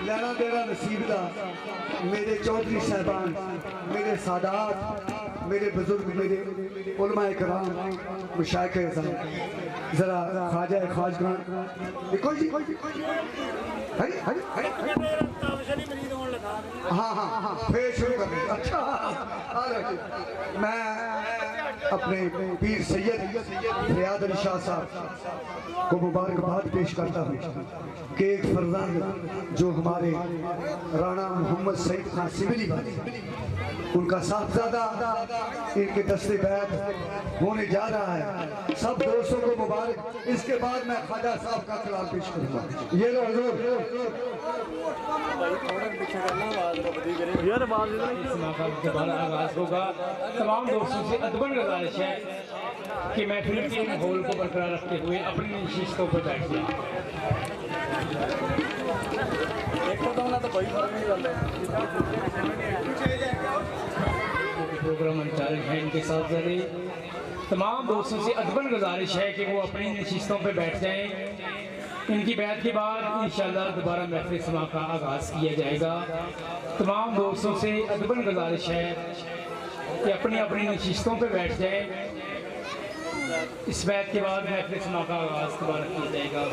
لینا دینا نصیب دا میرے چودھری صاحبان، میرے سادات، میرے بزرگ، میرے علماء کرام، مشائخ اعظام، ذرا خواجہ خواجگان دیکھو جی، ہاں ہاں ہاں پھر شروع کر دیں۔ اچھا میں اپنے پیر سید فریاد علی شاہ صاحب کو مبارکباد پیش کرتا ہوں کہ ایک فرزند جو ہمارے رانا محمد سعید خان سبلی والے ان کا صاحبزادہ ان کے دست بیعت ہونے جا رہا ہے، سب دوستوں کو مبارک۔ اس کے بعد میں خواجہ صاحب کا کلام پیش کروں گا۔ یہ لو حضور۔ اس محفل دوبارہ آغاز ہوگا۔ تمام دوستوں سے ادباً گزارش ہے کہ محفل کے ماحول کو برقرار رکھتے ہوئے اپنی نشستوں پر بیٹھ جائیں۔ پروگرام انچارج ہیں ان کے ساتھ ذرے تمام دوستوں سے ادباً گزارش ہے کہ وہ اپنی نشستوں پہ بیٹھ جائیں۔ ان کی بیعت کے بعد انشاءاللہ دوبارہ محفل سما کا آغاز کیا جائے گا۔ تمام دوستوں سے ادباً گزارش ہے کہ اپنی اپنی نشستوں پہ بیٹھ جائیں۔ اس بیعت کے بعد محفل سما کا آغاز دوبارہ کیا جائے گا۔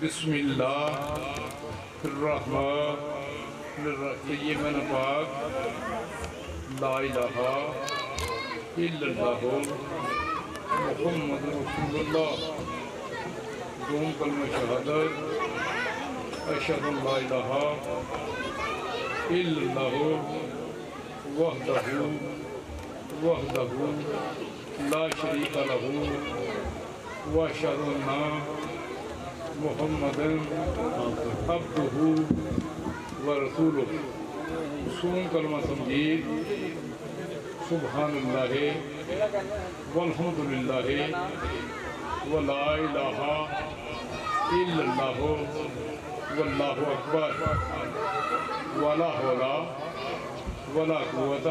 بسم اللہ الرحمن الرحیم پاک لا الہ الا اللہ محمد رسول اللہ دوم کلمہ شہادت اشہد ان لا الہ الا اللہ وحدہ لا شریک لہ واشہد ان محمد عبدہ ورسولہ سون کلمہ تمجید سبحان اللہ والحمدللہ ولا الہ الا اللہ واللہ اکبر ولا حول ولا قوة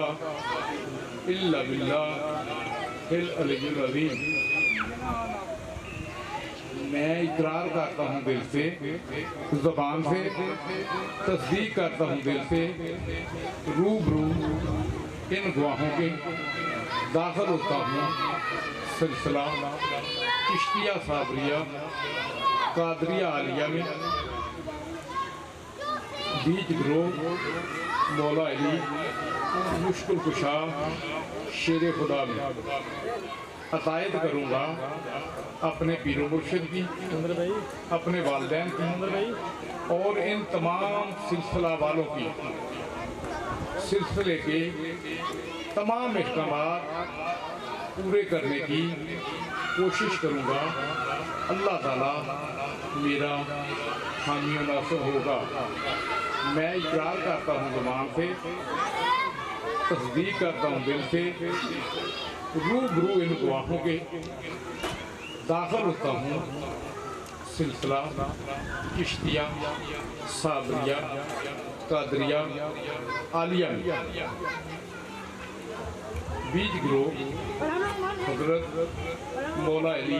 الا باللہ العلی العظیم۔ میں اقرار کرتا ہوں دل سے، زبان سے تصدیق کرتا ہوں دل سے، روبرو ان گواہوں کے داخل ہوتا ہوں سلسلہ چشتیہ صابریہ قادریہ عالیہ میں بیج گروہ مولا علی مشکل کشا شیر خدا میں عطائد کروں گا اپنے پیر و مرشد کی، اپنے والدین کی اور ان تمام سلسلہ والوں کی، سلسلے کے تمام احکامات پورے کرنے کی کوشش کروں گا۔ اللہ تعالیٰ میرا حامی و ناصر ہوگا۔ میں اقرار کرتا ہوں زبان سے، تصدیق کرتا ہوں دل سے، روبرو ان گواہوں کے داخل ہوتا ہوں سلسلہ چشتیہ صابریہ قادریہ عالیہ میں بیج گروہ حضرت مولا علی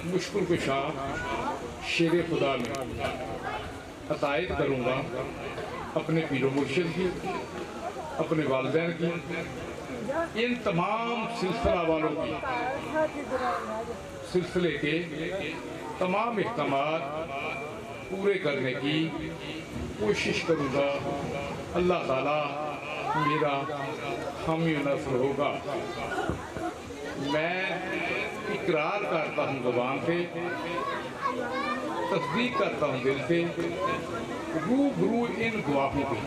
مشکل کشا شیر خدا میں عطائد کروں گا اپنے پیر و مرشد کی، اپنے والدین کی، ان تمام سلسلہ والوں کی، سلسلے کے तमाम अहकामात पूरे करने की कोशिश करूँगा। अल्लाह ताला मेरा हामी नस्र होगा। मैं इकरार करता हूँ ज़ुबान से, तस्दीक करता हूँ दिल से, रूबरू इन गवाहों के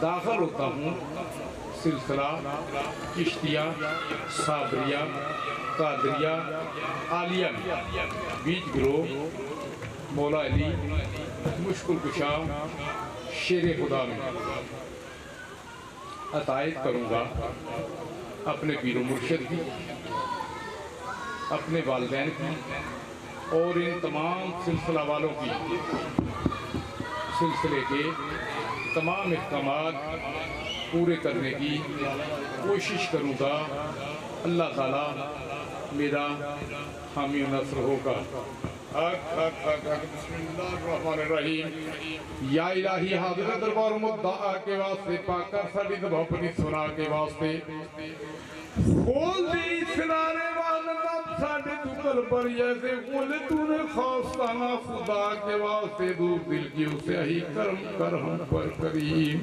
दाखिल होता हूँ सिलसिला चिश्तिया, साबरिया, कादरिया, आलिया में, बीच गिरोह मौला अली मुश्किल कुशा शेर खुदा में अतायत करूँगा अपने पीर मुर्शिद की, अपने वालिदैन की और इन तमाम सिलसिला वालों की सिलसिले के तमाम अहकामात पूरे करने की कोशिश करूँगा। अल्लाह ताला मेरा हामी नस्र होगा। बिस्मिल्लाहिर्रहमानिर्रहीम। या इलाही हाज़िर दरबार मुद्दा के वास्ते पाकर साडी दबा अपनी सुना के वास्ते खोल दी सिनारे वाले दम साडे तू कल पर जैसे खोले तूने खास्ताना खुदा के वास्ते दूर दिल की उसे ही करम कर हम पर करीम।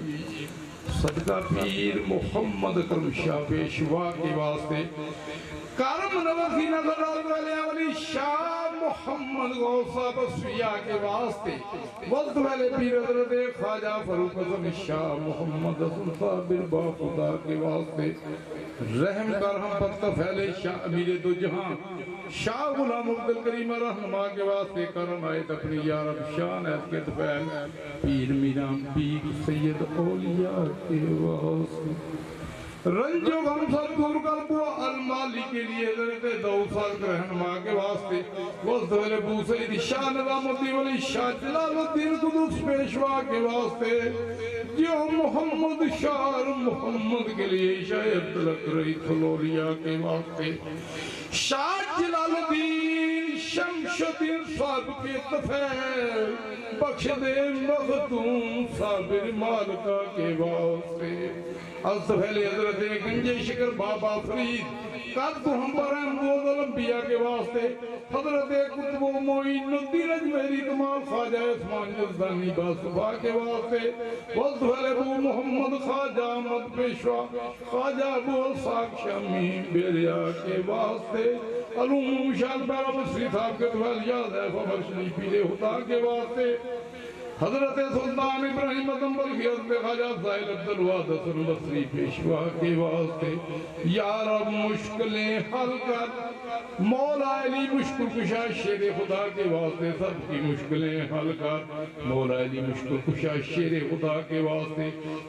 सदका पीर मोहम्मद करम शाह पेशवा के वास्ते करम नवाजी नजर वाले शाह मोहम्मद गौसा बसरिया के वास्ते वक्त वाले पीर हज़रत ख्वाजा फरूक आज़म शाह मोहम्मद हसन साबिर बाखुदा के वास्ते रहम कर हम पर फैले शाह अमीर दो जहां शाह गुलाम अब्दुल करीम रहनुमा के वास्ते करम आए अपनी यार शान है के तफैल पीर मीरां पीर सैयद औलिया के वास्ते रंजो गम सब दूर कर वो अलमाली के लिए दरते दौसाल रहनुमा के वास्ते वस्त वाले बूसईद शाह निज़ामुद्दीन वली शाह जलालुद्दीन कुदुस पेशवा के वास्ते जो मोहम्मद शाह मोहम्मद के लिए शायद तलक रही थलोरिया के वास्ते शाह जलालुद्दीन शमशुद्दीन साहब के तफैल बख्श दे मखदूम साबिर मालका के वास्ते अल्तफैल हज़रत गंजे शिकर बाबा फरीद कद तो हम पर अंबिया के वास्ते हज़रत कुतुब मोइनुद्दीन अजमेरी कमाल ख्वाजा उस्मान जज़दानी बासुबा के वास्ते वल्तफैल अबू मोहम्मद ख्वाजा अहमद पेशवा ख्वाजा अबू अलसाक शामी बेरिया के वास्ते अलूम शाह बाबा बसरी साहब के तफैल याद है फबर शरीफ पीले हुदा के वास्ते हज़रत सुल्तान इब्राहिम अज़म बल्कि हज़रत ख्वाजा ज़ाहिर अब्दुल वाद हसन बसरी पेशवा के वास्ते या रब मुश्किलें हल कर मौला अली मुश्किल कुशा शेर खुदा के वास्ते सबकी मुश्किलें हल कर मौला अली मुश्किल कुशा शेर खुदा के वास्ते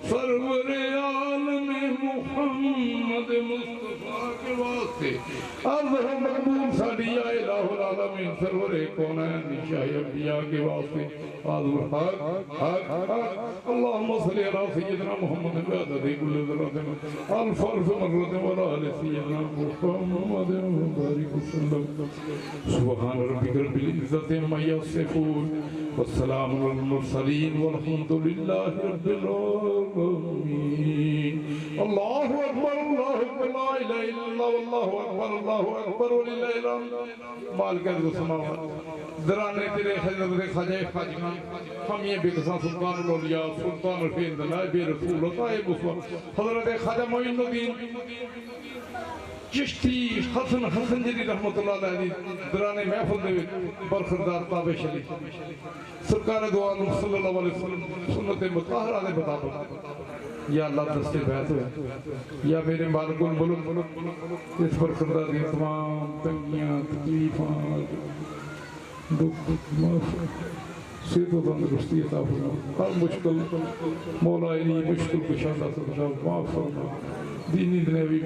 सरवर आलम मुहम्मद मुस्तफा के वास्ते अर्ज़ मकबूल साडी या इलाहुल आलमीन सरवर कौनैन शाह अंबिया के वास्ते اللهم صل على سيدنا محمد بعدد كل ذرة الفرد مرة ولا على سيدنا محمد وبارك وسلم سبحان ربك رب العزة عما يصفون والسلام على المرسلين والحمد لله رب العالمين. الله أكبر الله أكبر لا إله إلا الله والله أكبر الله أكبر ولله الحمد. مالك السماوات दराने तेरे हज़रत ख्वाजा खाजिमा हम ये बेकसा सुल्तान औलिया सुल्तान रफ़ीद नाइबे रसूल ताए मुस्वा हज़रत ख्वाजा मोइनुद्दीन चिश्ती हसन हसन जी रहमतुल्लाह अलैहि दराने महफिल दे बरखरदार ताबे शली सरकार दो आलम सल्लल्लाहु अलैहि वसल्लम सुन्नत मुतहरा दे मुताबिक या अल्लाह दस्ते बैत या मेरे मालिकुल मुल्क इस बरखरदार दी तमाम तंगियां तकलीफां दुख सेहत तंदुरुस्ती अता फरमा हर मुश्किल मौला अली मुश्किल कुशा अल्लाह माफ फरमा दीनी दुनियावी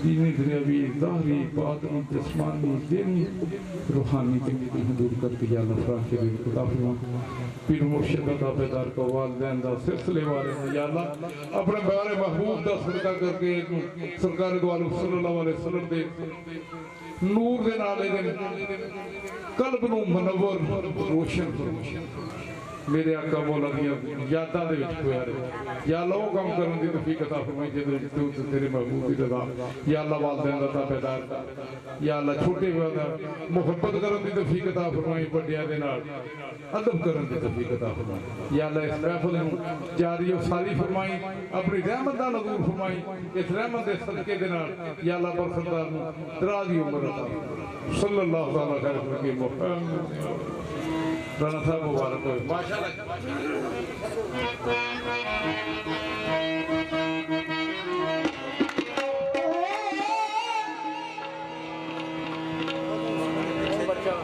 दीनी दुनियावी ज़ाहरी बातिनी जिस्मानी दीनी रूहानी तंगी दूर करके या अल्लाह फराह के लिए अता फरमा पीर मुर्शिद दा ताबेदार को वालिदैन दा सिलसिले वाले या अल्लाह अपने प्यारे महबूब दा सदका करके सरकार दो आलम सल्लल्लाहु अलैहि वसल्लम दे नूर दे नाले दे कल्ब नूं मनव्वर रोशन करो میرے آقا مولا دیاں یاداں دے وچ کھویا رہے یا اللہ وہ کام کرن دی توفیق عطا فرمائی جے تو تیرے محبوب دی رضا یا اللہ والدین دا تابعدار یا اللہ چھوٹے ہوئے دا محبت کرن دی توفیق عطا فرمائی بڑیاں دے نال ادب کرن دی توفیق عطا فرمائی یا اللہ اس محفل نوں جاری و ساری فرمائی اپنی رحمت دا نزول فرمائی اس رحمت دے صدقے دے نال یا اللہ برخوردار نوں درازی عمر عطا صلی اللہ تعالی خیر فرمائی محمد رانا صاحب مبارک ہوئے ماشاءاللہ بچہ